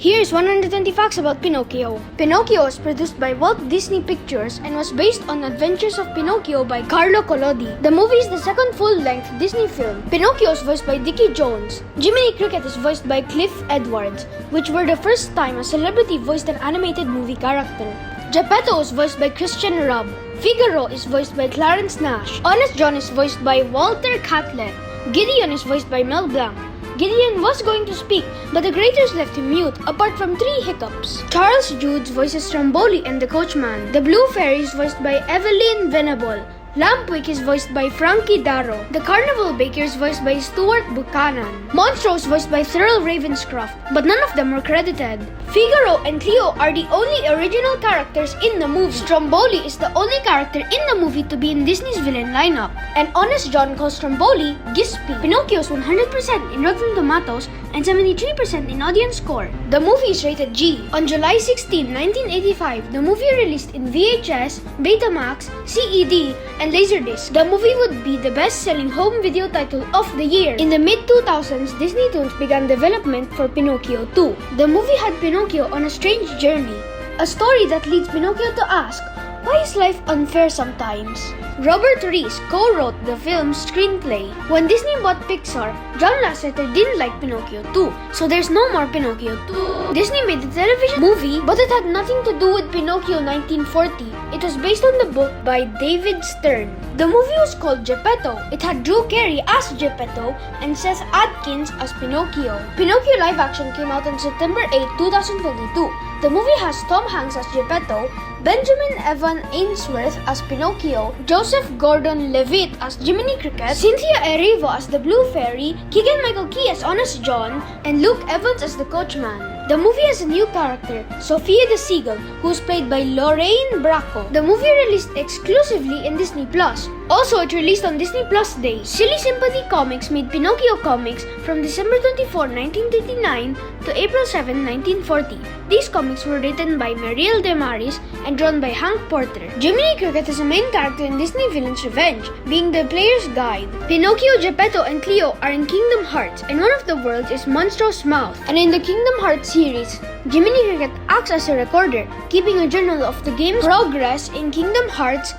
Here's 120 facts about Pinocchio. Pinocchio was produced by Walt Disney Pictures and was based on Adventures of Pinocchio by Carlo Collodi. The movie is the second full-length Disney film. Pinocchio is voiced by Dickie Jones. Jiminy Cricket is voiced by Cliff Edwards, which were the first time a celebrity voiced an animated movie character. Geppetto is voiced by Christian Rubb. Figaro is voiced by Clarence Nash. Honest John is voiced by Walter Catlett. Gideon is voiced by Mel Blanc. Gideon was going to speak, but the creators left him mute, apart from 3 hiccups. Charles Jude voices Stromboli and the Coachman. The Blue Fairy is voiced by Evelyn Venable. Lampwick is voiced by Frankie Darro. The Carnival Baker is voiced by Stuart Buchanan. Monstro is voiced by Thurl Ravenscroft, but none of them were credited. Figaro and Cleo are the only original characters in the movie. Stromboli is the only character in the movie to be in Disney's villain lineup. And Honest John calls Stromboli Gispy. Pinocchio is 100% in Rotten Tomatoes and 73% in audience score. The movie is rated G. On July 16, 1985, the movie released in VHS, Betamax, CED, and Laserdisc. The movie would be the best-selling home video title of the year. In the mid-2000s, Disney Toons began development for Pinocchio 2. The movie had Pinocchio on a strange journey, a story that leads Pinocchio to ask, why is life unfair sometimes? Robert Rees co-wrote the film's screenplay. When Disney bought Pixar, John Lasseter didn't like Pinocchio 2, so there's no more Pinocchio 2. Disney made the television movie, but it had nothing to do with Pinocchio 1940. It was based on the book by David Stern. The movie was called Geppetto. It had Drew Carey as Geppetto and Seth Adkins as Pinocchio. Pinocchio live action came out on September 8, 2022. The movie has Tom Hanks as Geppetto, Benjamin Evan Ainsworth as Pinocchio, Joseph Gordon-Levitt as Jiminy Cricket, Cynthia Erivo as the Blue Fairy, Keegan-Michael Key as Honest John, and Luke Evans as the Coachman. The movie has a new character, Sophia the Seagull, who is played by Lorraine Bracco. The movie released exclusively in Disney+. Also, it released on Disney Plus Day. Silly Sympathy Comics made Pinocchio comics from December 24, 1939 to April 7, 1940. These comics were written by Mariel Demaris and drawn by Hank Porter. Jiminy Cricket is a main character in Disney Villain's Revenge, being the player's guide. Pinocchio, Geppetto, and Cleo are in Kingdom Hearts, and one of the worlds is Monstro's Mouth. And in the Kingdom Hearts series, Jiminy Cricket acts as a recorder, keeping a journal of the game's progress in Kingdom Hearts,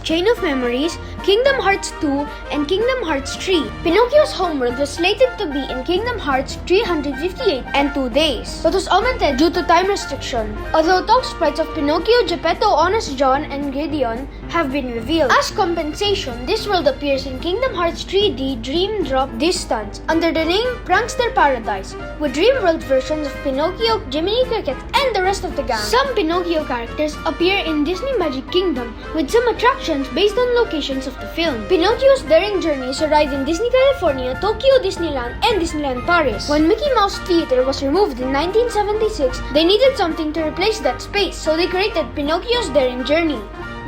Chain of Memories, Kingdom Hearts 2, and Kingdom Hearts 3. Pinocchio's homeworld was slated to be in Kingdom Hearts 358 and 2 days, but was omitted due to time restriction. Although talk sprites of Pinocchio, Geppetto, Honest John, and Gideon have been revealed. As compensation, this world appears in Kingdom Hearts 3D Dream Drop Distance under the name Prankster Paradise, with Dream World versions of Pinocchio, Jiminy Cricket, and the rest of the gang. Some Pinocchio characters appear in Disney Magic Kingdom, with some attractions based on locations of the film. Pinocchio's daring journeys arrived in Disney California, Tokyo Disneyland, and Disneyland Paris. When Mickey Mouse Theater was removed in 1976, they needed something to replace that space, so they created Pinocchio's Daring Journey.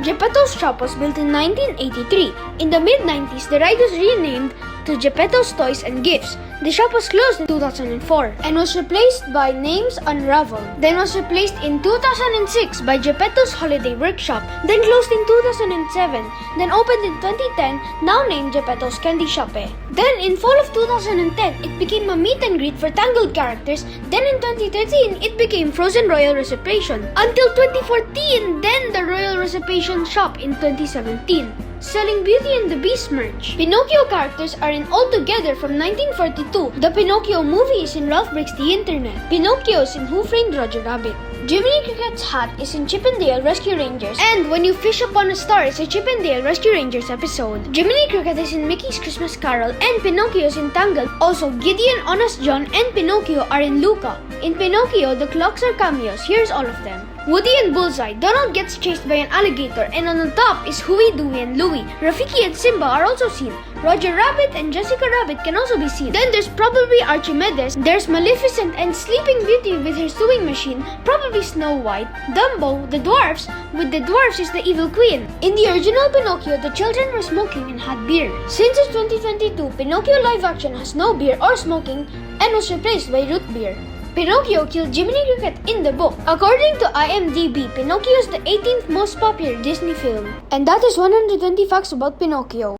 Geppetto's shop was built in 1983. In the mid-90s, the ride was renamed to Geppetto's Toys and Gifts. The shop was closed in 2004 and was replaced by Names Unravel. Then was replaced in 2006 by Geppetto's Holiday Workshop, then closed in 2007, then opened in 2010, now named Geppetto's Candy Shoppe. Then in fall of 2010, it became a meet and greet for Tangled characters. Then in 2013, it became Frozen Royal Reciprocation. Until 2014, then the Royal Reciprocation Shop in 2017. Selling Beauty and the Beast merch. Pinocchio characters are in All Together from 1942. The Pinocchio movie is in Ralph Breaks the Internet. Pinocchio is in Who Framed Roger Rabbit. Jiminy Cricket's hat is in Chip 'n Dale Rescue Rangers, and When You Fish Upon a Star is a Chip 'n Dale Rescue Rangers episode. Jiminy Cricket is in Mickey's Christmas Carol, and Pinocchio is in Tangled. Also, Gideon, Honest John, and Pinocchio are in Luca. In Pinocchio, the clocks are cameos. Here's all of them. Woody and Bullseye. Donald gets chased by an alligator, and on the top is Huey, Dewey, and Louie. Rafiki and Simba are also seen. Roger Rabbit and Jessica Rabbit can also be seen. Then there's probably Archimedes. There's Maleficent and Sleeping Beauty with her sewing machine, probably Snow White. Dumbo, the dwarfs, with the dwarfs is the evil queen. In the original Pinocchio, the children were smoking and had beer. Since it's 2022, Pinocchio live action has no beer or smoking and was replaced by root beer. Pinocchio killed Jiminy Cricket in the book. According to IMDb, Pinocchio is the 18th most popular Disney film. And that is 120 facts about Pinocchio.